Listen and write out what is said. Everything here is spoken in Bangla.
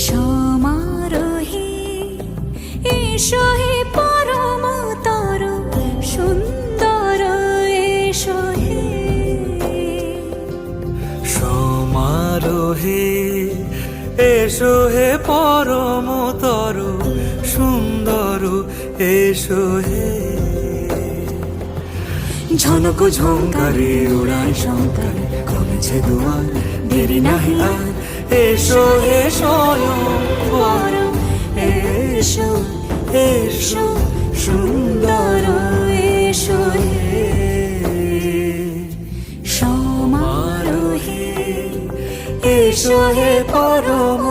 সমারোহে এসো হে পরমতর সুন্দর এসো হে। সমারোহে এসো হে পরমতর সুন্দর এসো হে। ঝনক ঝঙ্কারে উড়ায় শঙ্কার কমেছে দুয়ার দেরি নাহি আর। এসো হে স্বয়ং পরম এসো এসো সুন্দর এসো হে। সমারোহে এসো হে পরম